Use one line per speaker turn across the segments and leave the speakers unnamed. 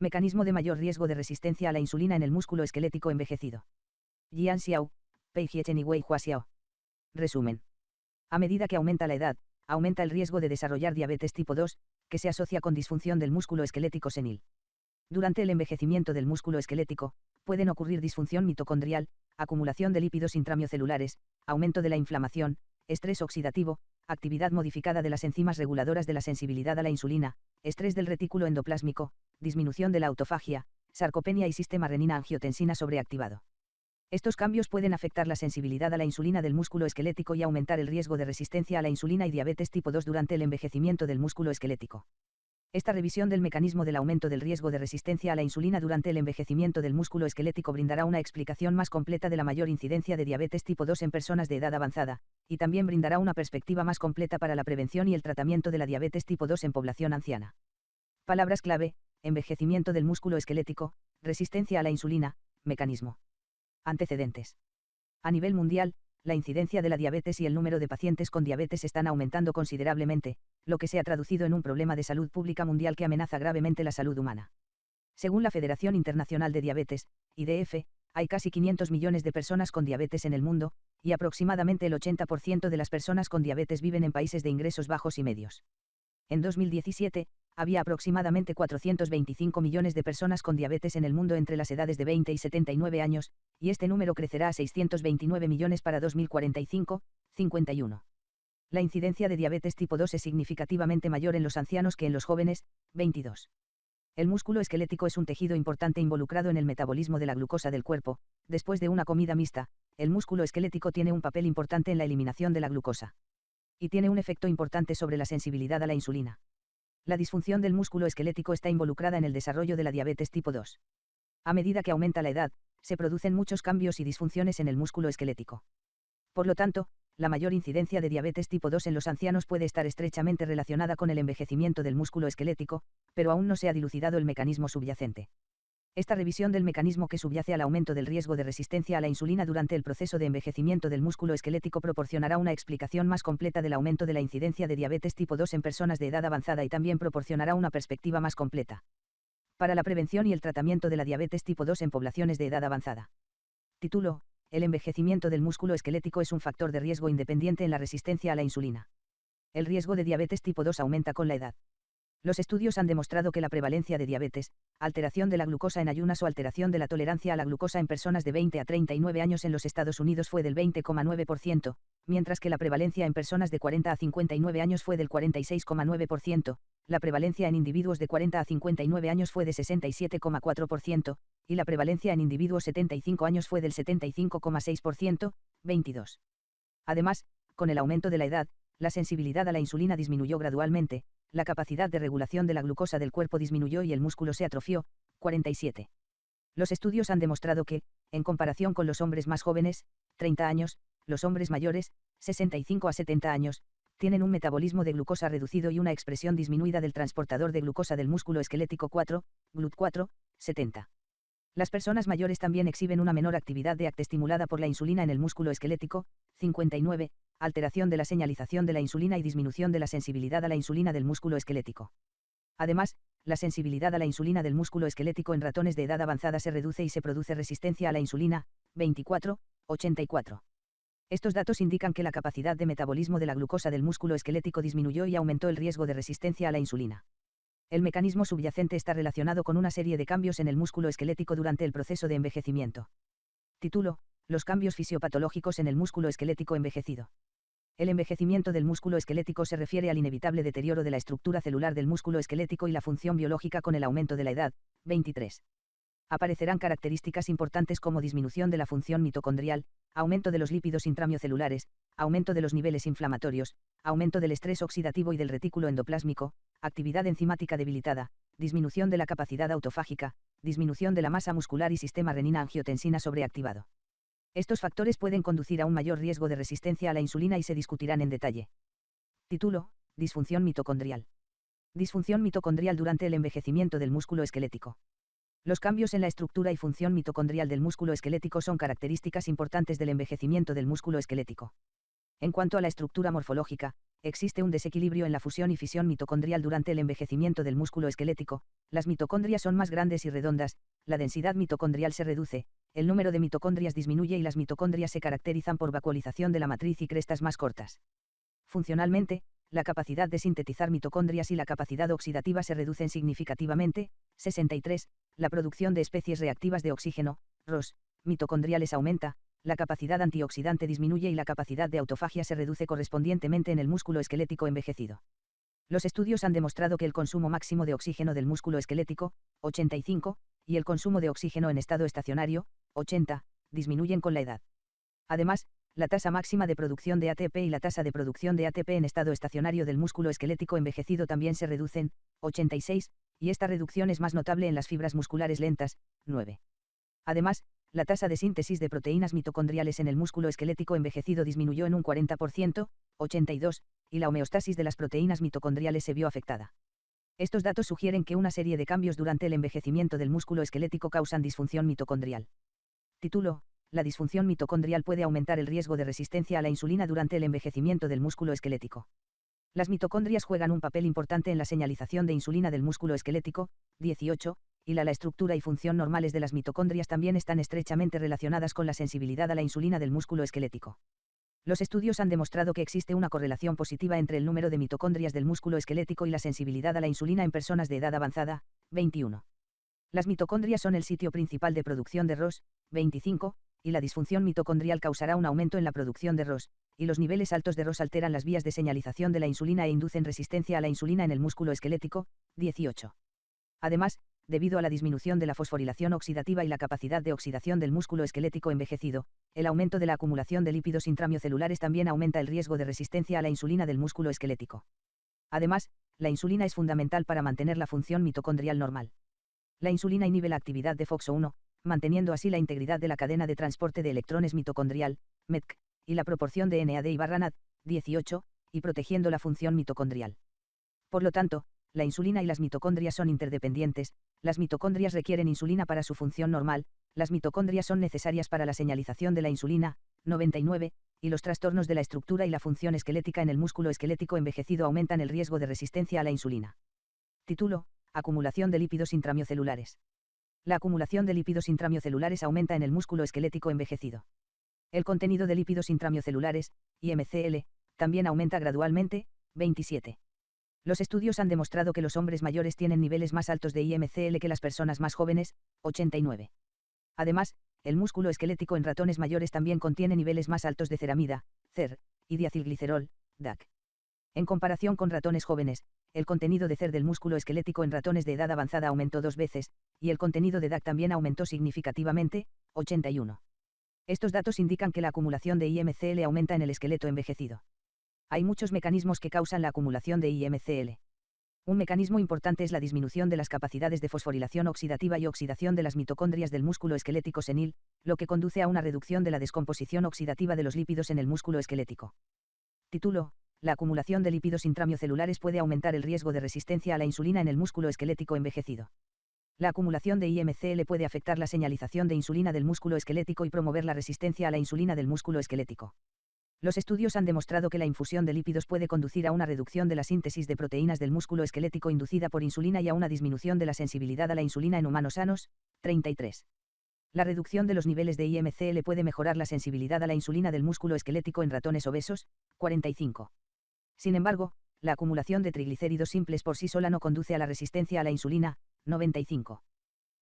Mecanismo de mayor riesgo de resistencia a la insulina en el músculo esquelético envejecido. Jian Xiao, Pei Chen y Wei Hua Xiao. Resumen. A medida que aumenta la edad, aumenta el riesgo de desarrollar diabetes tipo 2, que se asocia con disfunción del músculo esquelético senil. Durante el envejecimiento del músculo esquelético, pueden ocurrir disfunción mitocondrial, acumulación de lípidos intramiocelulares, aumento de la inflamación, estrés oxidativo, actividad modificada de las enzimas reguladoras de la sensibilidad a la insulina, estrés del retículo endoplásmico, disminución de la autofagia, sarcopenia y sistema renina-angiotensina sobreactivado. Estos cambios pueden afectar la sensibilidad a la insulina del músculo esquelético y aumentar el riesgo de resistencia a la insulina y diabetes tipo 2 durante el envejecimiento del músculo esquelético. Esta revisión del mecanismo del aumento del riesgo de resistencia a la insulina durante el envejecimiento del músculo esquelético brindará una explicación más completa de la mayor incidencia de diabetes tipo 2 en personas de edad avanzada, y también brindará una perspectiva más completa para la prevención y el tratamiento de la diabetes tipo 2 en población anciana. Palabras clave: envejecimiento del músculo esquelético, resistencia a la insulina, mecanismo. Antecedentes. A nivel mundial, la incidencia de la diabetes y el número de pacientes con diabetes están aumentando considerablemente, lo que se ha traducido en un problema de salud pública mundial que amenaza gravemente la salud humana. Según la Federación Internacional de Diabetes, IDF, hay casi 500 millones de personas con diabetes en el mundo, y aproximadamente el 80% de las personas con diabetes viven en países de ingresos bajos y medios. En 2017, había aproximadamente 425 millones de personas con diabetes en el mundo entre las edades de 20 y 79 años, y este número crecerá a 629 millones para 2045, 51. La incidencia de diabetes tipo 2 es significativamente mayor en los ancianos que en los jóvenes, 22. El músculo esquelético es un tejido importante involucrado en el metabolismo de la glucosa del cuerpo. Después de una comida mixta, el músculo esquelético tiene un papel importante en la eliminación de la glucosa. Y tiene un efecto importante sobre la sensibilidad a la insulina. La disfunción del músculo esquelético está involucrada en el desarrollo de la diabetes tipo 2. A medida que aumenta la edad, se producen muchos cambios y disfunciones en el músculo esquelético. Por lo tanto, la mayor incidencia de diabetes tipo 2 en los ancianos puede estar estrechamente relacionada con el envejecimiento del músculo esquelético, pero aún no se ha dilucidado el mecanismo subyacente. Esta revisión del mecanismo que subyace al aumento del riesgo de resistencia a la insulina durante el proceso de envejecimiento del músculo esquelético proporcionará una explicación más completa del aumento de la incidencia de diabetes tipo 2 en personas de edad avanzada y también proporcionará una perspectiva más completa para la prevención y el tratamiento de la diabetes tipo 2 en poblaciones de edad avanzada. Título: El envejecimiento del músculo esquelético es un factor de riesgo independiente en la resistencia a la insulina. El riesgo de diabetes tipo 2 aumenta con la edad. Los estudios han demostrado que la prevalencia de diabetes, alteración de la glucosa en ayunas o alteración de la tolerancia a la glucosa en personas de 20 a 39 años en los Estados Unidos fue del 20,9%, mientras que la prevalencia en personas de 40 a 59 años fue del 46,9%, la prevalencia en individuos de 40 a 59 años fue de 67,4%, y la prevalencia en individuos 75 años fue del 75,6%, 22. Además, con el aumento de la edad, la sensibilidad a la insulina disminuyó gradualmente, la capacidad de regulación de la glucosa del cuerpo disminuyó y el músculo se atrofió, 47. Los estudios han demostrado que, en comparación con los hombres más jóvenes, 30 años, los hombres mayores, 65 a 70 años, tienen un metabolismo de glucosa reducido y una expresión disminuida del transportador de glucosa del músculo esquelético 4, GLUT4, 70. Las personas mayores también exhiben una menor actividad de ACT estimulada por la insulina en el músculo esquelético, 59, alteración de la señalización de la insulina y disminución de la sensibilidad a la insulina del músculo esquelético. Además, la sensibilidad a la insulina del músculo esquelético en ratones de edad avanzada se reduce y se produce resistencia a la insulina, 24, 84. Estos datos indican que la capacidad de metabolismo de la glucosa del músculo esquelético disminuyó y aumentó el riesgo de resistencia a la insulina. El mecanismo subyacente está relacionado con una serie de cambios en el músculo esquelético durante el proceso de envejecimiento. Título: Los cambios fisiopatológicos en el músculo esquelético envejecido. El envejecimiento del músculo esquelético se refiere al inevitable deterioro de la estructura celular del músculo esquelético y la función biológica con el aumento de la edad, 23. Aparecerán características importantes como disminución de la función mitocondrial, aumento de los lípidos intramiocelulares, aumento de los niveles inflamatorios, aumento del estrés oxidativo y del retículo endoplásmico, actividad enzimática debilitada, disminución de la capacidad autofágica, disminución de la masa muscular y sistema renina-angiotensina sobreactivado. Estos factores pueden conducir a un mayor riesgo de resistencia a la insulina y se discutirán en detalle. Título: Disfunción mitocondrial. Disfunción mitocondrial durante el envejecimiento del músculo esquelético. Los cambios en la estructura y función mitocondrial del músculo esquelético son características importantes del envejecimiento del músculo esquelético. En cuanto a la estructura morfológica, existe un desequilibrio en la fusión y fisión mitocondrial durante el envejecimiento del músculo esquelético. Las mitocondrias son más grandes y redondas, la densidad mitocondrial se reduce, el número de mitocondrias disminuye y las mitocondrias se caracterizan por vacuolización de la matriz y crestas más cortas. Funcionalmente, la capacidad de sintetizar mitocondrias y la capacidad oxidativa se reducen significativamente. 63. La producción de especies reactivas de oxígeno, ROS, mitocondriales aumenta, la capacidad antioxidante disminuye y la capacidad de autofagia se reduce correspondientemente en el músculo esquelético envejecido. Los estudios han demostrado que el consumo máximo de oxígeno del músculo esquelético, 85, y el consumo de oxígeno en estado estacionario, 80, disminuyen con la edad. Además, la tasa máxima de producción de ATP y la tasa de producción de ATP en estado estacionario del músculo esquelético envejecido también se reducen, 86, y esta reducción es más notable en las fibras musculares lentas, 9. Además, la tasa de síntesis de proteínas mitocondriales en el músculo esquelético envejecido disminuyó en un 40%, 82, y la homeostasis de las proteínas mitocondriales se vio afectada. Estos datos sugieren que una serie de cambios durante el envejecimiento del músculo esquelético causan disfunción mitocondrial. Título: la disfunción mitocondrial puede aumentar el riesgo de resistencia a la insulina durante el envejecimiento del músculo esquelético. Las mitocondrias juegan un papel importante en la señalización de insulina del músculo esquelético, 18, y la estructura y función normales de las mitocondrias también están estrechamente relacionadas con la sensibilidad a la insulina del músculo esquelético. Los estudios han demostrado que existe una correlación positiva entre el número de mitocondrias del músculo esquelético y la sensibilidad a la insulina en personas de edad avanzada, 21. Las mitocondrias son el sitio principal de producción de ROS, 25, y la disfunción mitocondrial causará un aumento en la producción de ROS, y los niveles altos de ROS alteran las vías de señalización de la insulina e inducen resistencia a la insulina en el músculo esquelético, 18. Además, debido a la disminución de la fosforilación oxidativa y la capacidad de oxidación del músculo esquelético envejecido, el aumento de la acumulación de lípidos intramiocelares también aumenta el riesgo de resistencia a la insulina del músculo esquelético. Además, la insulina es fundamental para mantener la función mitocondrial normal. La insulina inhibe la actividad de FOXO1, manteniendo así la integridad de la cadena de transporte de electrones mitocondrial, METC, y la proporción de NAD/NAD, 18, y protegiendo la función mitocondrial. Por lo tanto, la insulina y las mitocondrias son interdependientes, las mitocondrias requieren insulina para su función normal, las mitocondrias son necesarias para la señalización de la insulina, 99, y los trastornos de la estructura y la función esquelética en el músculo esquelético envejecido aumentan el riesgo de resistencia a la insulina. Título: acumulación de lípidos intramiocelulares. La acumulación de lípidos intramiocelulares aumenta en el músculo esquelético envejecido. El contenido de lípidos intramiocelulares, IMCL, también aumenta gradualmente, 27. Los estudios han demostrado que los hombres mayores tienen niveles más altos de IMCL que las personas más jóvenes, 89. Además, el músculo esquelético en ratones mayores también contiene niveles más altos de ceramida, CER, y diacilglicerol, DAC. En comparación con ratones jóvenes, el contenido de CER del músculo esquelético en ratones de edad avanzada aumentó 2 veces, y el contenido de DAC también aumentó significativamente, 81. Estos datos indican que la acumulación de IMCL aumenta en el esqueleto envejecido. Hay muchos mecanismos que causan la acumulación de IMCL. Un mecanismo importante es la disminución de las capacidades de fosforilación oxidativa y oxidación de las mitocondrias del músculo esquelético senil, lo que conduce a una reducción de la descomposición oxidativa de los lípidos en el músculo esquelético. Título: la acumulación de lípidos intramiocelulares puede aumentar el riesgo de resistencia a la insulina en el músculo esquelético envejecido. La acumulación de IMCL puede afectar la señalización de insulina del músculo esquelético y promover la resistencia a la insulina del músculo esquelético. Los estudios han demostrado que la infusión de lípidos puede conducir a una reducción de la síntesis de proteínas del músculo esquelético inducida por insulina y a una disminución de la sensibilidad a la insulina en humanos sanos, 33. La reducción de los niveles de IMCL puede mejorar la sensibilidad a la insulina del músculo esquelético en ratones obesos, 45. Sin embargo, la acumulación de triglicéridos simples por sí sola no conduce a la resistencia a la insulina, 95.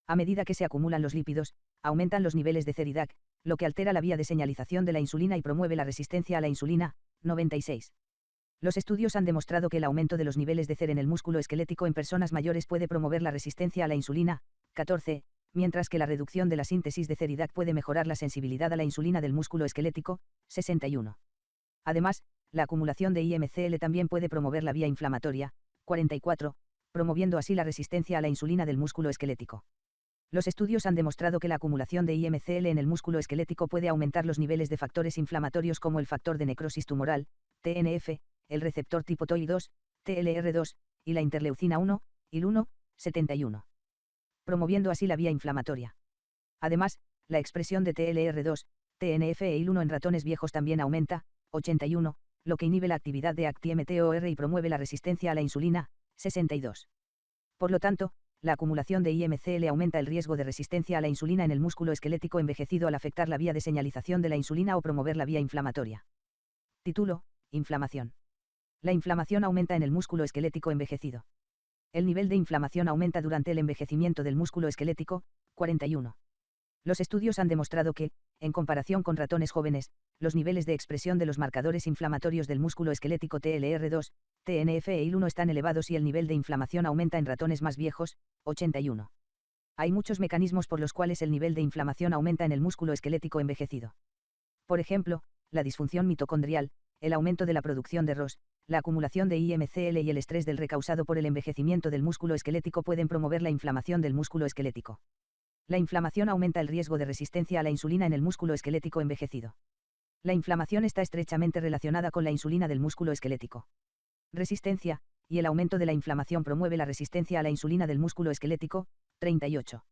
A medida que se acumulan los lípidos, aumentan los niveles de CER y DAC, lo que altera la vía de señalización de la insulina y promueve la resistencia a la insulina, 96. Los estudios han demostrado que el aumento de los niveles de CER en el músculo esquelético en personas mayores puede promover la resistencia a la insulina, 14, mientras que la reducción de la síntesis de CER y DAC puede mejorar la sensibilidad a la insulina del músculo esquelético, 61. Además, la acumulación de IMCL también puede promover la vía inflamatoria, 44, promoviendo así la resistencia a la insulina del músculo esquelético. Los estudios han demostrado que la acumulación de IMCL en el músculo esquelético puede aumentar los niveles de factores inflamatorios como el factor de necrosis tumoral, TNF, el receptor tipo TOI2, TLR2, y la interleucina 1, IL-1, 71. Promoviendo así la vía inflamatoria. Además, la expresión de TLR2, TNF e IL-1 en ratones viejos también aumenta, 81, lo que inhibe la actividad de ACTI-mTOR y promueve la resistencia a la insulina, 62. Por lo tanto, la acumulación de IMCL aumenta el riesgo de resistencia a la insulina en el músculo esquelético envejecido al afectar la vía de señalización de la insulina o promover la vía inflamatoria. Título: Inflamación. La inflamación aumenta en el músculo esquelético envejecido. El nivel de inflamación aumenta durante el envejecimiento del músculo esquelético, 41. Los estudios han demostrado que, en comparación con ratones jóvenes, los niveles de expresión de los marcadores inflamatorios del músculo esquelético TLR2, TNF e IL-1 están elevados y el nivel de inflamación aumenta en ratones más viejos, 81. Hay muchos mecanismos por los cuales el nivel de inflamación aumenta en el músculo esquelético envejecido. Por ejemplo, la disfunción mitocondrial, el aumento de la producción de ROS, la acumulación de IMCL y el estrés del recausado por el envejecimiento del músculo esquelético pueden promover la inflamación del músculo esquelético. La inflamación aumenta el riesgo de resistencia a la insulina en el músculo esquelético envejecido. La inflamación está estrechamente relacionada con la insulina del músculo esquelético. Resistencia, y el aumento de la inflamación promueve la resistencia a la insulina del músculo esquelético, 38.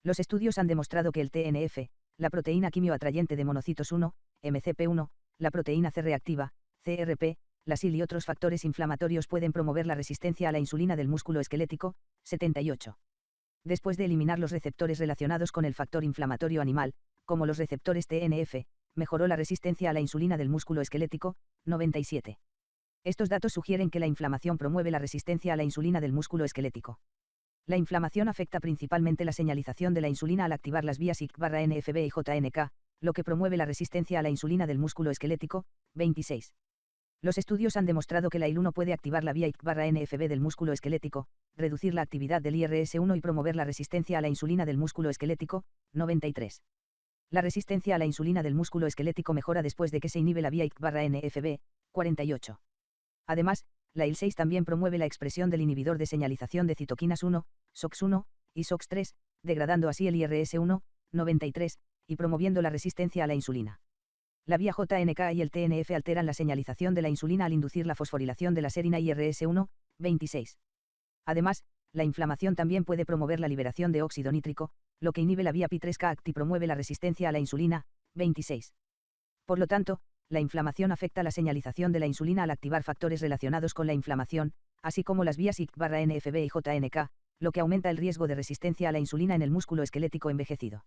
Los estudios han demostrado que el TNF, la proteína quimioatrayente de monocitos 1, MCP1, la proteína C reactiva, CRP, la SIL y otros factores inflamatorios pueden promover la resistencia a la insulina del músculo esquelético, 78. Después de eliminar los receptores relacionados con el factor inflamatorio animal, como los receptores TNF, mejoró la resistencia a la insulina del músculo esquelético, 97. Estos datos sugieren que la inflamación promueve la resistencia a la insulina del músculo esquelético. La inflamación afecta principalmente la señalización de la insulina al activar las vías ICC/NFB y JNK, lo que promueve la resistencia a la insulina del músculo esquelético, 26. Los estudios han demostrado que la IL-1 puede activar la vía ICC/NFB del músculo esquelético, reducir la actividad del IRS1 y promover la resistencia a la insulina del músculo esquelético, 93. La resistencia a la insulina del músculo esquelético mejora después de que se inhibe la vía ICC/NFB, 48. Además, la IL-6 también promueve la expresión del inhibidor de señalización de citoquinas 1, SOX1, y SOX3, degradando así el IRS1, 93, y promoviendo la resistencia a la insulina. La vía JNK y el TNF alteran la señalización de la insulina al inducir la fosforilación de la serina IRS1, 26. Además, la inflamación también puede promover la liberación de óxido nítrico, lo que inhibe la vía Pi3K-ACT y promueve la resistencia a la insulina, 26. Por lo tanto, la inflamación afecta la señalización de la insulina al activar factores relacionados con la inflamación, así como las vías ICC/NFB y JNK, lo que aumenta el riesgo de resistencia a la insulina en el músculo esquelético envejecido.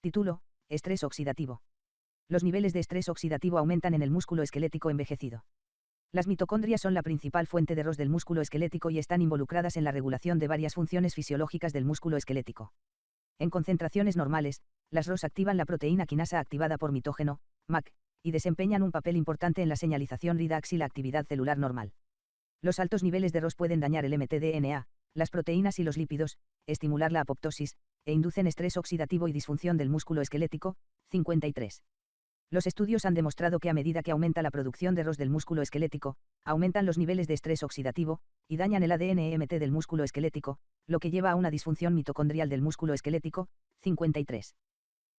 Título: Estrés oxidativo. Los niveles de estrés oxidativo aumentan en el músculo esquelético envejecido. Las mitocondrias son la principal fuente de ROS del músculo esquelético y están involucradas en la regulación de varias funciones fisiológicas del músculo esquelético. En concentraciones normales, las ROS activan la proteína quinasa activada por mitógeno, MAC, y desempeñan un papel importante en la señalización redox y la actividad celular normal. Los altos niveles de ROS pueden dañar el mtDNA, las proteínas y los lípidos, estimular la apoptosis, e inducen estrés oxidativo y disfunción del músculo esquelético, 53. Los estudios han demostrado que a medida que aumenta la producción de ROS del músculo esquelético, aumentan los niveles de estrés oxidativo, y dañan el ADN-MT del músculo esquelético, lo que lleva a una disfunción mitocondrial del músculo esquelético, 53.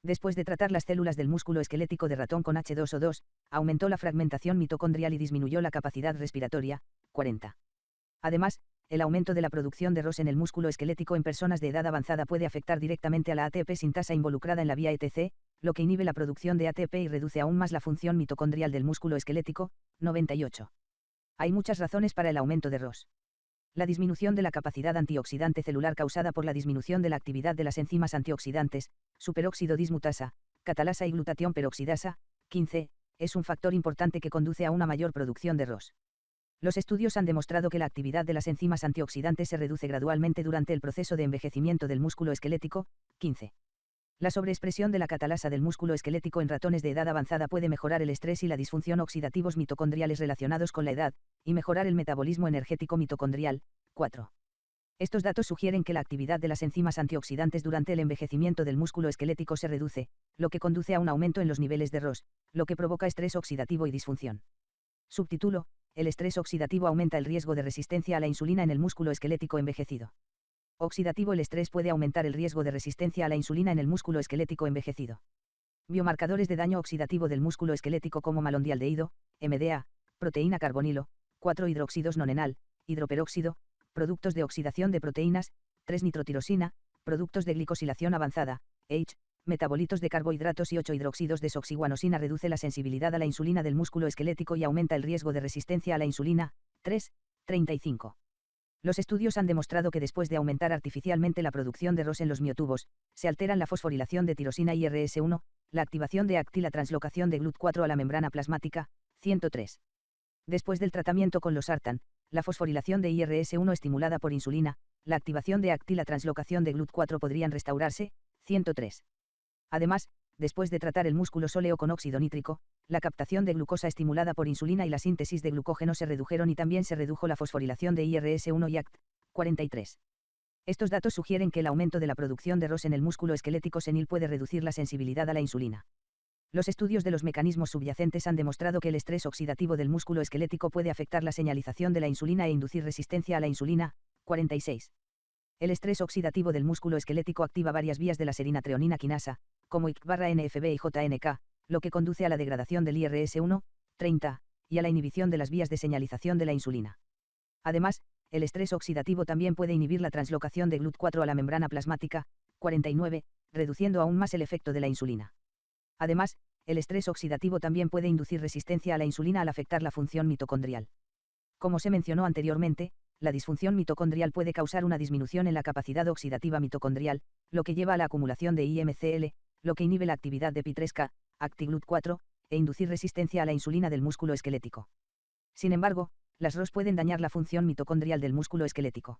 Después de tratar las células del músculo esquelético de ratón con H2O2, aumentó la fragmentación mitocondrial y disminuyó la capacidad respiratoria, 40. Además, el aumento de la producción de ROS en el músculo esquelético en personas de edad avanzada puede afectar directamente a la ATP sintasa involucrada en la vía ETC, lo que inhibe la producción de ATP y reduce aún más la función mitocondrial del músculo esquelético, 98. Hay muchas razones para el aumento de ROS. La disminución de la capacidad antioxidante celular causada por la disminución de la actividad de las enzimas antioxidantes, superóxido dismutasa, catalasa y glutatión peroxidasa, 15, es un factor importante que conduce a una mayor producción de ROS. Los estudios han demostrado que la actividad de las enzimas antioxidantes se reduce gradualmente durante el proceso de envejecimiento del músculo esquelético, 15. La sobreexpresión de la catalasa del músculo esquelético en ratones de edad avanzada puede mejorar el estrés y la disfunción oxidativos mitocondriales relacionados con la edad, y mejorar el metabolismo energético mitocondrial, 4. Estos datos sugieren que la actividad de las enzimas antioxidantes durante el envejecimiento del músculo esquelético se reduce, lo que conduce a un aumento en los niveles de ROS, lo que provoca estrés oxidativo y disfunción. Subtítulo: el estrés oxidativo aumenta el riesgo de resistencia a la insulina en el músculo esquelético envejecido. Oxidativo: el estrés puede aumentar el riesgo de resistencia a la insulina en el músculo esquelético envejecido. Biomarcadores de daño oxidativo del músculo esquelético como malondialdehído, MDA, proteína carbonilo, 4-hidroxidos-nonenal, hidroperóxido, productos de oxidación de proteínas, 3-nitrotirosina, productos de glicosilación avanzada, H, metabolitos de carbohidratos y 8-hidroxidos desoxiguanosina reduce la sensibilidad a la insulina del músculo esquelético y aumenta el riesgo de resistencia a la insulina. 3.35. Los estudios han demostrado que después de aumentar artificialmente la producción de ROS en los miotubos, se alteran la fosforilación de tirosina y IRS1, la activación de ACT y la translocación de GLUT4 a la membrana plasmática. 103. Después del tratamiento con los sartán, la fosforilación de IRS1 estimulada por insulina, la activación de ACT y la translocación de GLUT4 podrían restaurarse. 103. Además, después de tratar el músculo sóleo con óxido nítrico, la captación de glucosa estimulada por insulina y la síntesis de glucógeno se redujeron y también se redujo la fosforilación de IRS1 y ACT. 43. Estos datos sugieren que el aumento de la producción de ROS en el músculo esquelético senil puede reducir la sensibilidad a la insulina. Los estudios de los mecanismos subyacentes han demostrado que el estrés oxidativo del músculo esquelético puede afectar la señalización de la insulina e inducir resistencia a la insulina. 46. El estrés oxidativo del músculo esquelético activa varias vías de la serinatreonina quinasa, como ICK/NFB y JNK, lo que conduce a la degradación del IRS1, 30, y a la inhibición de las vías de señalización de la insulina. Además, el estrés oxidativo también puede inhibir la translocación de GLUT4 a la membrana plasmática. 49, reduciendo aún más el efecto de la insulina. Además, el estrés oxidativo también puede inducir resistencia a la insulina al afectar la función mitocondrial. Como se mencionó anteriormente, la disfunción mitocondrial puede causar una disminución en la capacidad oxidativa mitocondrial, lo que lleva a la acumulación de IMCL, lo que inhibe la actividad de pi3K, ACTI-GLUT4, e inducir resistencia a la insulina del músculo esquelético. Sin embargo, las ROS pueden dañar la función mitocondrial del músculo esquelético.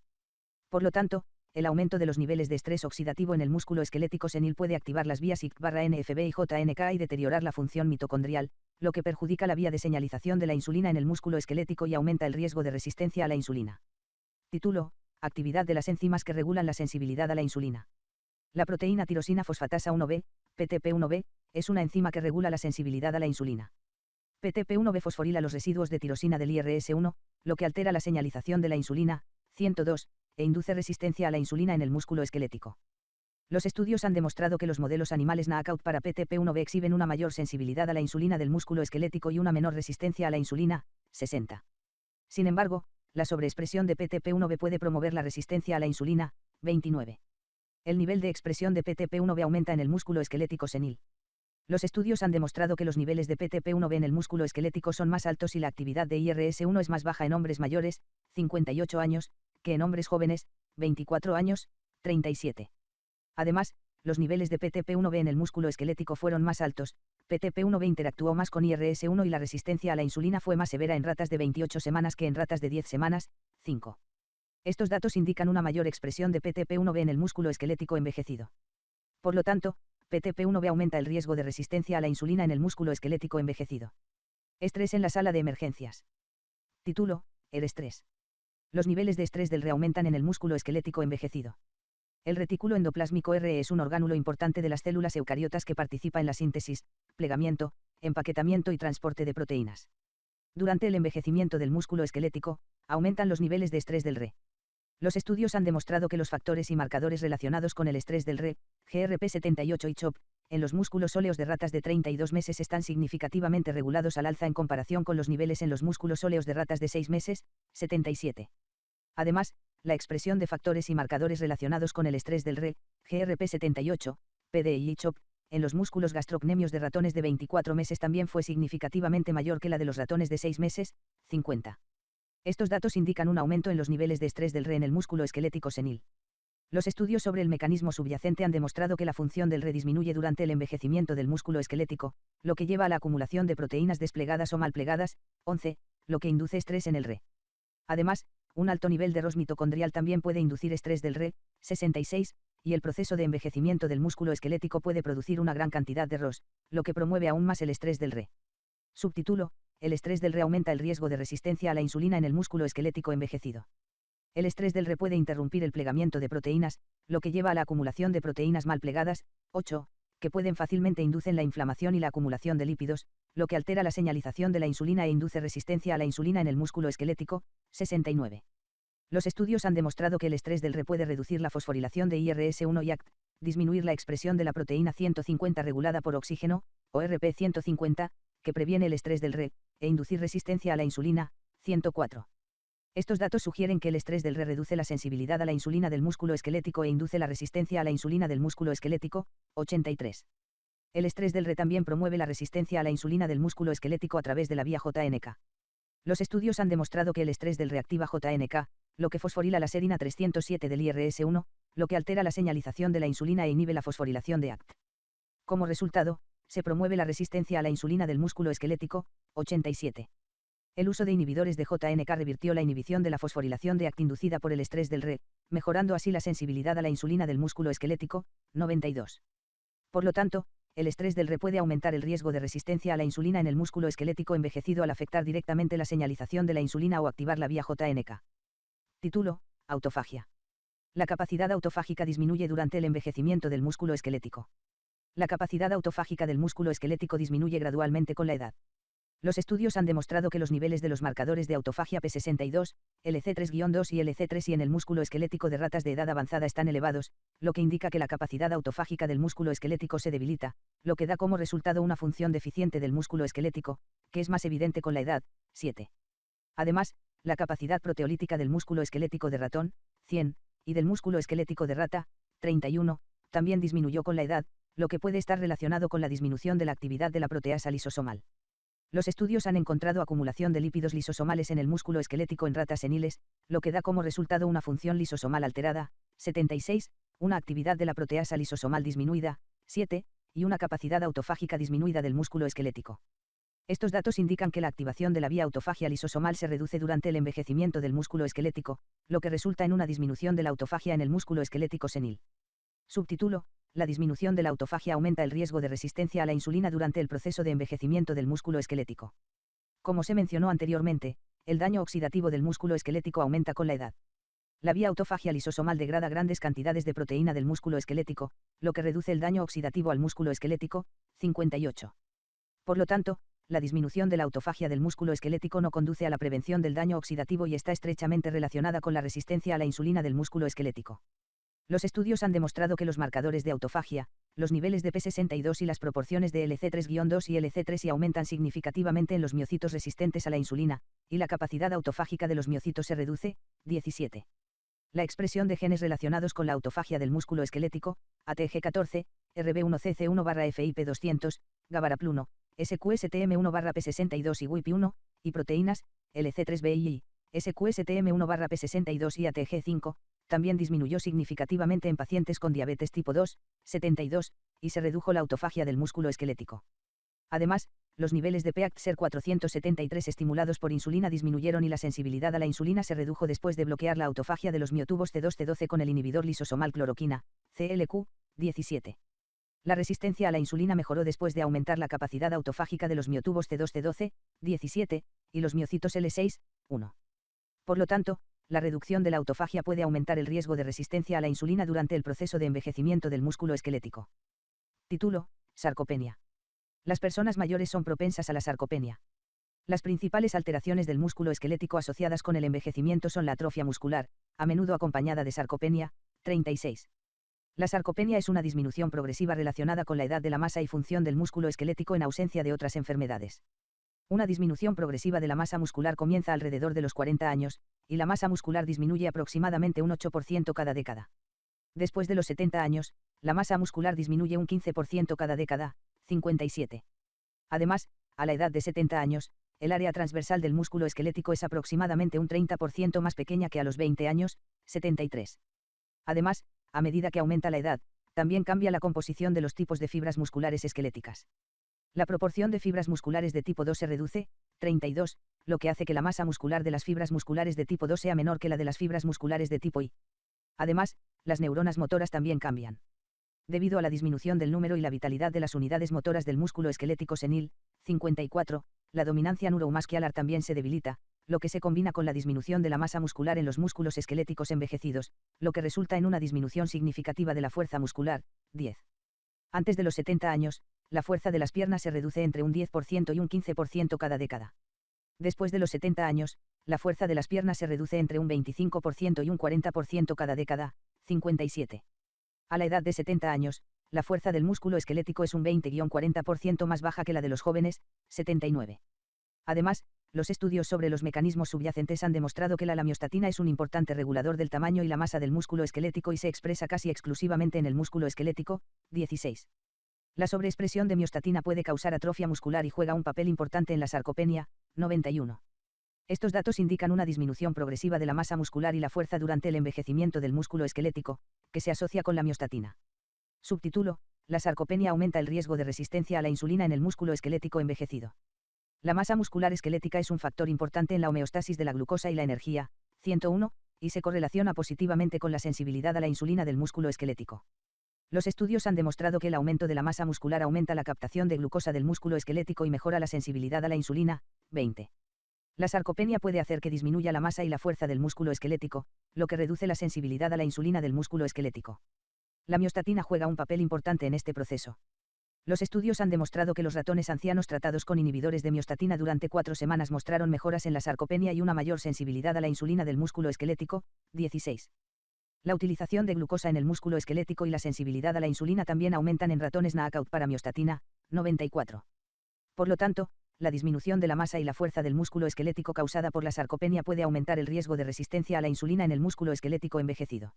Por lo tanto, el aumento de los niveles de estrés oxidativo en el músculo esquelético senil puede activar las vías ICK/NFB y JNK y deteriorar la función mitocondrial, lo que perjudica la vía de señalización de la insulina en el músculo esquelético y aumenta el riesgo de resistencia a la insulina. Título: Actividad de las enzimas que regulan la sensibilidad a la insulina. La proteína tirosina fosfatasa 1B, PTP1B, es una enzima que regula la sensibilidad a la insulina. PTP1B fosforila los residuos de tirosina del IRS1, lo que altera la señalización de la insulina. 102, e induce resistencia a la insulina en el músculo esquelético. Los estudios han demostrado que los modelos animales knockout para PTP1B exhiben una mayor sensibilidad a la insulina del músculo esquelético y una menor resistencia a la insulina. 60. Sin embargo, la sobreexpresión de PTP1B puede promover la resistencia a la insulina. 29. El nivel de expresión de PTP1B aumenta en el músculo esquelético senil. Los estudios han demostrado que los niveles de PTP1B en el músculo esquelético son más altos y la actividad de IRS1 es más baja en hombres mayores, 58 años, que en hombres jóvenes, 24 años, 37. Además, los niveles de PTP1B en el músculo esquelético fueron más altos, PTP1B interactuó más con IRS1 y la resistencia a la insulina fue más severa en ratas de 28 semanas que en ratas de 10 semanas, 5. Estos datos indican una mayor expresión de PTP1B en el músculo esquelético envejecido. Por lo tanto, PTP1B aumenta el riesgo de resistencia a la insulina en el músculo esquelético envejecido. Estrés en la sala de emergencias. Título: el estrés. Los niveles de estrés del RE aumentan en el músculo esquelético envejecido. El retículo endoplásmico RE es un orgánulo importante de las células eucariotas que participa en la síntesis, plegamiento, empaquetamiento y transporte de proteínas. Durante el envejecimiento del músculo esquelético, aumentan los niveles de estrés del RE. Los estudios han demostrado que los factores y marcadores relacionados con el estrés del RE, GRP78 y CHOP, en los músculos óleos de ratas de 32 meses están significativamente regulados al alza en comparación con los niveles en los músculos óleos de ratas de 6 meses, 77. Además, la expresión de factores y marcadores relacionados con el estrés del RE, GRP78, PDI y CHOP, en los músculos gastrocnemios de ratones de 24 meses también fue significativamente mayor que la de los ratones de 6 meses, 50. Estos datos indican un aumento en los niveles de estrés del RE en el músculo esquelético senil. Los estudios sobre el mecanismo subyacente han demostrado que la función del RE disminuye durante el envejecimiento del músculo esquelético, lo que lleva a la acumulación de proteínas desplegadas o mal plegadas. 11, lo que induce estrés en el RE. Además, un alto nivel de ROS mitocondrial también puede inducir estrés del RE. 66, y el proceso de envejecimiento del músculo esquelético puede producir una gran cantidad de ROS, lo que promueve aún más el estrés del RE. Subtítulo: el estrés del RE aumenta el riesgo de resistencia a la insulina en el músculo esquelético envejecido. El estrés del RE puede interrumpir el plegamiento de proteínas, lo que lleva a la acumulación de proteínas mal plegadas. 8, que pueden fácilmente inducen la inflamación y la acumulación de lípidos, lo que altera la señalización de la insulina e induce resistencia a la insulina en el músculo esquelético. 69. Los estudios han demostrado que el estrés del RE puede reducir la fosforilación de IRS1 y ACT, disminuir la expresión de la proteína 150 regulada por oxígeno, o RP150, que previene el estrés del RE, e inducir resistencia a la insulina. 104. Estos datos sugieren que el estrés del RE reduce la sensibilidad a la insulina del músculo esquelético e induce la resistencia a la insulina del músculo esquelético. 83. El estrés del RE también promueve la resistencia a la insulina del músculo esquelético a través de la vía JNK. Los estudios han demostrado que el estrés del reactiva JNK, lo que fosforila la serina 307 del IRS1, lo que altera la señalización de la insulina e inhibe la fosforilación de ACT. Como resultado, se promueve la resistencia a la insulina del músculo esquelético. 87. El uso de inhibidores de JNK revirtió la inhibición de la fosforilación de ACT inducida por el estrés del RE, mejorando así la sensibilidad a la insulina del músculo esquelético. 92. Por lo tanto, el estrés del RE puede aumentar el riesgo de resistencia a la insulina en el músculo esquelético envejecido al afectar directamente la señalización de la insulina o activar la vía JNK. Título: Autofagia. La capacidad autofágica disminuye durante el envejecimiento del músculo esquelético. La capacidad autofágica del músculo esquelético disminuye gradualmente con la edad. Los estudios han demostrado que los niveles de los marcadores de autofagia P62, LC3-2 y LC3 y en el músculo esquelético de ratas de edad avanzada están elevados, lo que indica que la capacidad autofágica del músculo esquelético se debilita, lo que da como resultado una función deficiente del músculo esquelético, que es más evidente con la edad. 7. Además, la capacidad proteolítica del músculo esquelético de ratón, 100, y del músculo esquelético de rata, 31, también disminuyó con la edad, lo que puede estar relacionado con la disminución de la actividad de la proteasa lisosomal. Los estudios han encontrado acumulación de lípidos lisosomales en el músculo esquelético en ratas seniles, lo que da como resultado una función lisosomal alterada, 76, una actividad de la proteasa lisosomal disminuida, 7, y una capacidad autofágica disminuida del músculo esquelético. Estos datos indican que la activación de la vía autofagia lisosomal se reduce durante el envejecimiento del músculo esquelético, lo que resulta en una disminución de la autofagia en el músculo esquelético senil. Subtítulo: La disminución de la autofagia aumenta el riesgo de resistencia a la insulina durante el proceso de envejecimiento del músculo esquelético. Como se mencionó anteriormente, el daño oxidativo del músculo esquelético aumenta con la edad. La vía autofagia lisosomal degrada grandes cantidades de proteína del músculo esquelético, lo que reduce el daño oxidativo al músculo esquelético. 58. Por lo tanto, la disminución de la autofagia del músculo esquelético no conduce a la prevención del daño oxidativo y está estrechamente relacionada con la resistencia a la insulina del músculo esquelético. Los estudios han demostrado que los marcadores de autofagia, los niveles de P62 y las proporciones de LC3-2 y LC3 aumentan significativamente en los miocitos resistentes a la insulina, y la capacidad autofágica de los miocitos se reduce. 17. La expresión de genes relacionados con la autofagia del músculo esquelético, ATG14, RB1CC1/FIP200, GABARAP1, SQSTM1/P62 y WIP1, y proteínas, LC3BI, SQSTM1/P62 y ATG5, también disminuyó significativamente en pacientes con diabetes tipo 2, 72, y se redujo la autofagia del músculo esquelético. Además, los niveles de PEACT-SER473 estimulados por insulina disminuyeron y la sensibilidad a la insulina se redujo después de bloquear la autofagia de los miotubos C2-C12 con el inhibidor lisosomal cloroquina, CLQ, 17. La resistencia a la insulina mejoró después de aumentar la capacidad autofágica de los miotubos C2-C12, 17, y los miocitos L6, 1. Por lo tanto, la reducción de la autofagia puede aumentar el riesgo de resistencia a la insulina durante el proceso de envejecimiento del músculo esquelético. Título: Sarcopenia. Las personas mayores son propensas a la sarcopenia. Las principales alteraciones del músculo esquelético asociadas con el envejecimiento son la atrofia muscular, a menudo acompañada de sarcopenia. 36. La sarcopenia es una disminución progresiva relacionada con la edad de la masa y función del músculo esquelético en ausencia de otras enfermedades. Una disminución progresiva de la masa muscular comienza alrededor de los 40 años, y la masa muscular disminuye aproximadamente un 8% cada década. Después de los 70 años, la masa muscular disminuye un 15% cada década. 57. Además, a la edad de 70 años, el área transversal del músculo esquelético es aproximadamente un 30% más pequeña que a los 20 años. 73. Además, a medida que aumenta la edad, también cambia la composición de los tipos de fibras musculares esqueléticas. La proporción de fibras musculares de tipo 2 se reduce, 32, lo que hace que la masa muscular de las fibras musculares de tipo 2 sea menor que la de las fibras musculares de tipo I. Además, las neuronas motoras también cambian. Debido a la disminución del número y la vitalidad de las unidades motoras del músculo esquelético senil, 54, la dominancia neuromuscular también se debilita, lo que se combina con la disminución de la masa muscular en los músculos esqueléticos envejecidos, lo que resulta en una disminución significativa de la fuerza muscular. 10. Antes de los 70 años, la fuerza de las piernas se reduce entre un 10% y un 15% cada década. Después de los 70 años, la fuerza de las piernas se reduce entre un 25% y un 40% cada década. 57. A la edad de 70 años, la fuerza del músculo esquelético es un 20-40% más baja que la de los jóvenes. 79. Además, Los estudios sobre los mecanismos subyacentes han demostrado que la miostatina es un importante regulador del tamaño y la masa del músculo esquelético y se expresa casi exclusivamente en el músculo esquelético. 16. La sobreexpresión de miostatina puede causar atrofia muscular y juega un papel importante en la sarcopenia. 91. Estos datos indican una disminución progresiva de la masa muscular y la fuerza durante el envejecimiento del músculo esquelético, que se asocia con la miostatina. Subtítulo: la sarcopenia aumenta el riesgo de resistencia a la insulina en el músculo esquelético envejecido. La masa muscular esquelética es un factor importante en la homeostasis de la glucosa y la energía. 101, y se correlaciona positivamente con la sensibilidad a la insulina del músculo esquelético. Los estudios han demostrado que el aumento de la masa muscular aumenta la captación de glucosa del músculo esquelético y mejora la sensibilidad a la insulina. 20. La sarcopenia puede hacer que disminuya la masa y la fuerza del músculo esquelético, lo que reduce la sensibilidad a la insulina del músculo esquelético. La miostatina juega un papel importante en este proceso. Los estudios han demostrado que los ratones ancianos tratados con inhibidores de miostatina durante 4 semanas mostraron mejoras en la sarcopenia y una mayor sensibilidad a la insulina del músculo esquelético. 16. La utilización de glucosa en el músculo esquelético y la sensibilidad a la insulina también aumentan en ratones knockout para miostatina. 94. Por lo tanto, la disminución de la masa y la fuerza del músculo esquelético causada por la sarcopenia puede aumentar el riesgo de resistencia a la insulina en el músculo esquelético envejecido.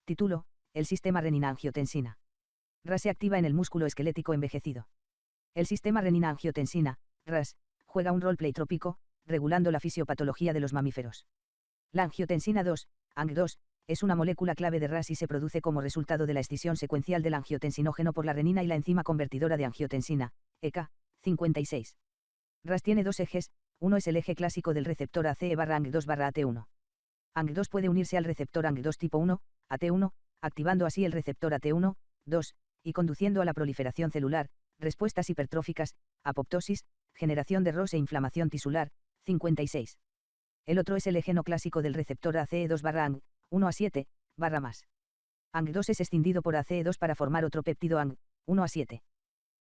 Título: el sistema renina-angiotensina. RAS se activa en el músculo esquelético envejecido. El sistema renina-angiotensina, RAS, juega un rol pleitrópico, regulando la fisiopatología de los mamíferos. La angiotensina 2, ANG2, es una molécula clave de RAS y se produce como resultado de la escisión secuencial del angiotensinógeno por la renina y la enzima convertidora de angiotensina, ECA. 56. RAS tiene dos ejes, uno es el eje clásico del receptor ACE/ANG2/AT1. ANG2 puede unirse al receptor ANG2 tipo 1, AT1, activando así el receptor AT1, 2, y conduciendo a la proliferación celular, respuestas hipertróficas, apoptosis, generación de ROS e inflamación tisular. 56. El otro es el eje no clásico del receptor ACE2/ANG, 1A7, +. ANG2 es escindido por ACE2 para formar otro péptido ANG, 1A7.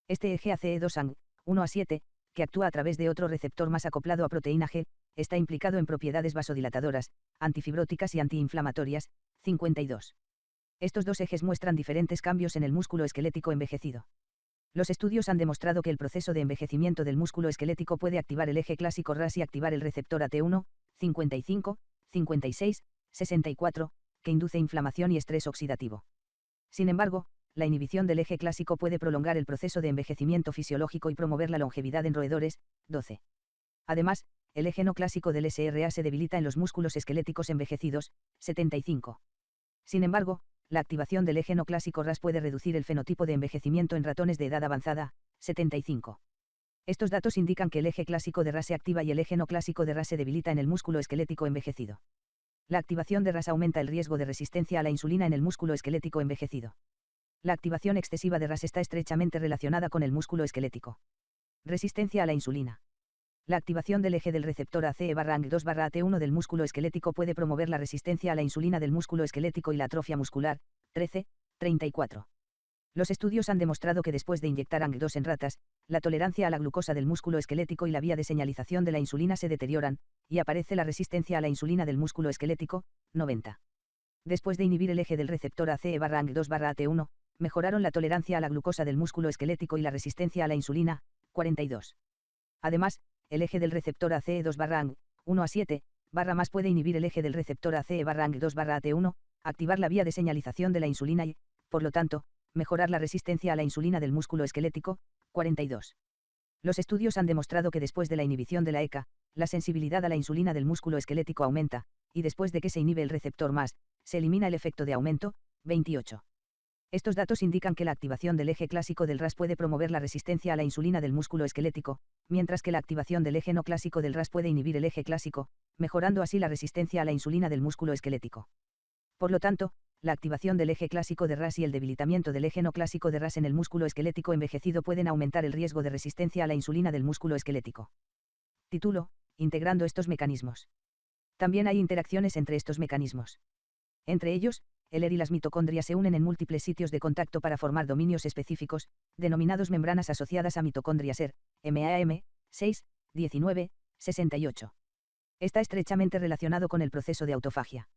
Este eje ACE2-ANG, 1A7, que actúa a través de otro receptor más acoplado a proteína G, está implicado en propiedades vasodilatadoras, antifibróticas y antiinflamatorias. 52. Estos dos ejes muestran diferentes cambios en el músculo esquelético envejecido. Los estudios han demostrado que el proceso de envejecimiento del músculo esquelético puede activar el eje clásico RAS y activar el receptor AT1, 55, 56, 64, que induce inflamación y estrés oxidativo. Sin embargo, la inhibición del eje clásico puede prolongar el proceso de envejecimiento fisiológico y promover la longevidad en roedores. 12. Además, el eje no clásico del SRA se debilita en los músculos esqueléticos envejecidos. 75. Sin embargo, la activación del eje no clásico RAS puede reducir el fenotipo de envejecimiento en ratones de edad avanzada. 75. Estos datos indican que el eje clásico de RAS se activa y el eje no clásico de RAS se debilita en el músculo esquelético envejecido. La activación de RAS aumenta el riesgo de resistencia a la insulina en el músculo esquelético envejecido. La activación excesiva de RAS está estrechamente relacionada con el músculo esquelético. Resistencia a la insulina. La activación del eje del receptor ACE/ANG2/AT1 del músculo esquelético puede promover la resistencia a la insulina del músculo esquelético y la atrofia muscular. 13, 34. Los estudios han demostrado que después de inyectar ANG2 en ratas, la tolerancia a la glucosa del músculo esquelético y la vía de señalización de la insulina se deterioran, y aparece la resistencia a la insulina del músculo esquelético. 90. Después de inhibir el eje del receptor ACE/ANG2/AT1, mejoraron la tolerancia a la glucosa del músculo esquelético y la resistencia a la insulina. 42. Además, el eje del receptor ACE2/ANG, 1A7, + puede inhibir el eje del receptor ACE/ANG2/AT1, activar la vía de señalización de la insulina y, por lo tanto, mejorar la resistencia a la insulina del músculo esquelético. 42. Los estudios han demostrado que después de la inhibición de la ECA, la sensibilidad a la insulina del músculo esquelético aumenta, y después de que se inhibe el receptor MAS, se elimina el efecto de aumento. 28. Estos datos indican que la activación del eje clásico del RAS puede promover la resistencia a la insulina del músculo esquelético, mientras que la activación del eje no clásico del RAS puede inhibir el eje clásico, mejorando así la resistencia a la insulina del músculo esquelético. Por lo tanto, la activación del eje clásico de RAS y el debilitamiento del eje no clásico de RAS en el músculo esquelético envejecido pueden aumentar el riesgo de resistencia a la insulina del músculo esquelético. Título: integrando estos mecanismos. También hay interacciones entre estos mecanismos. Entre ellos, el ER y las mitocondrias se unen en múltiples sitios de contacto para formar dominios específicos, denominados membranas asociadas a mitocondrias ER, MAM, 6, 19, 68. Está estrechamente relacionado con el proceso de autofagia.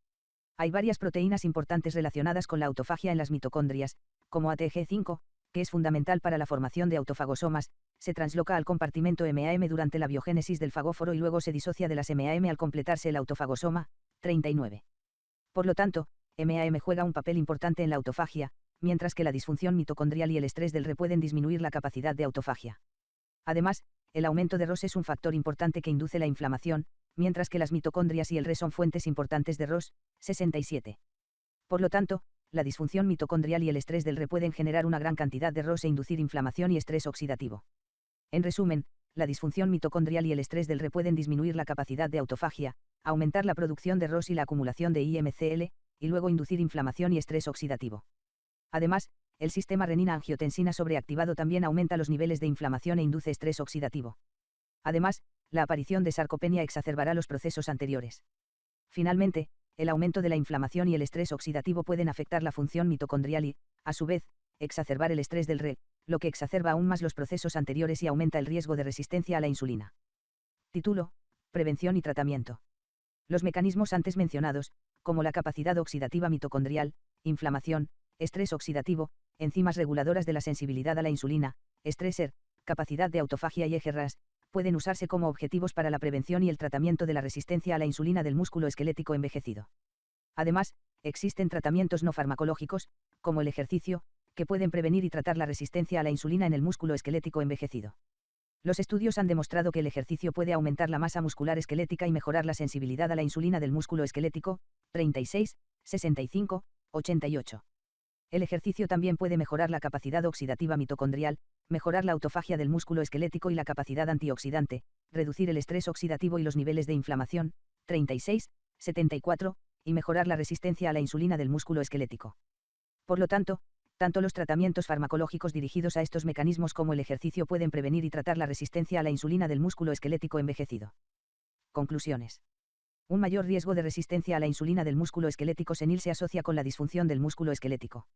Hay varias proteínas importantes relacionadas con la autofagia en las mitocondrias, como ATG5, que es fundamental para la formación de autofagosomas, se transloca al compartimento MAM durante la biogénesis del fagóforo y luego se disocia de las MAM al completarse el autofagosoma. 39. Por lo tanto, MAM juega un papel importante en la autofagia, mientras que la disfunción mitocondrial y el estrés del RE pueden disminuir la capacidad de autofagia. Además, el aumento de ROS es un factor importante que induce la inflamación, mientras que las mitocondrias y el RE son fuentes importantes de ROS. 67. Por lo tanto, la disfunción mitocondrial y el estrés del RE pueden generar una gran cantidad de ROS e inducir inflamación y estrés oxidativo. En resumen, la disfunción mitocondrial y el estrés del RE pueden disminuir la capacidad de autofagia, aumentar la producción de ROS y la acumulación de IMCL, y luego inducir inflamación y estrés oxidativo. Además, el sistema renina-angiotensina sobreactivado también aumenta los niveles de inflamación e induce estrés oxidativo. Además, la aparición de sarcopenia exacerbará los procesos anteriores. Finalmente, el aumento de la inflamación y el estrés oxidativo pueden afectar la función mitocondrial y, a su vez, exacerbar el estrés del RE, lo que exacerba aún más los procesos anteriores y aumenta el riesgo de resistencia a la insulina. Título: Prevención y tratamiento. Los mecanismos antes mencionados, como la capacidad oxidativa mitocondrial, inflamación, estrés oxidativo, enzimas reguladoras de la sensibilidad a la insulina, estresor, capacidad de autofagia y eje RAS, pueden usarse como objetivos para la prevención y el tratamiento de la resistencia a la insulina del músculo esquelético envejecido. Además, existen tratamientos no farmacológicos, como el ejercicio, que pueden prevenir y tratar la resistencia a la insulina en el músculo esquelético envejecido. Los estudios han demostrado que el ejercicio puede aumentar la masa muscular esquelética y mejorar la sensibilidad a la insulina del músculo esquelético. 36, 65, 88. El ejercicio también puede mejorar la capacidad oxidativa mitocondrial, mejorar la autofagia del músculo esquelético y la capacidad antioxidante, reducir el estrés oxidativo y los niveles de inflamación. 36, 74, y mejorar la resistencia a la insulina del músculo esquelético. Por lo tanto, tanto los tratamientos farmacológicos dirigidos a estos mecanismos como el ejercicio pueden prevenir y tratar la resistencia a la insulina del músculo esquelético envejecido. Conclusiones. Un mayor riesgo de resistencia a la insulina del músculo esquelético senil se asocia con la disfunción del músculo esquelético.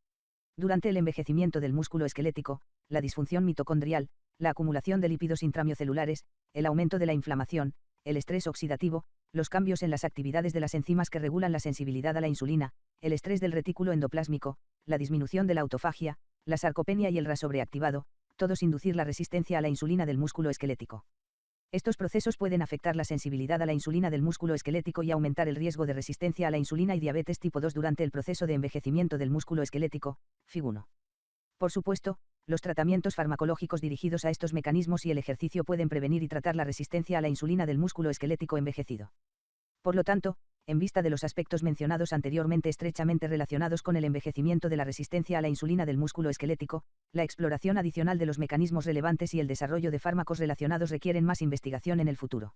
Durante el envejecimiento del músculo esquelético, la disfunción mitocondrial, la acumulación de lípidos intramucelulares, el aumento de la inflamación, el estrés oxidativo, los cambios en las actividades de las enzimas que regulan la sensibilidad a la insulina, el estrés del retículo endoplásmico, la disminución de la autofagia, la sarcopenia y el RAS sobreactivado, todos inducir la resistencia a la insulina del músculo esquelético. Estos procesos pueden afectar la sensibilidad a la insulina del músculo esquelético y aumentar el riesgo de resistencia a la insulina y diabetes tipo 2 durante el proceso de envejecimiento del músculo esquelético. Fig. 1. Por supuesto, los tratamientos farmacológicos dirigidos a estos mecanismos y el ejercicio pueden prevenir y tratar la resistencia a la insulina del músculo esquelético envejecido. Por lo tanto, en vista de los aspectos mencionados anteriormente estrechamente relacionados con el envejecimiento de la resistencia a la insulina del músculo esquelético, la exploración adicional de los mecanismos relevantes y el desarrollo de fármacos relacionados requieren más investigación en el futuro.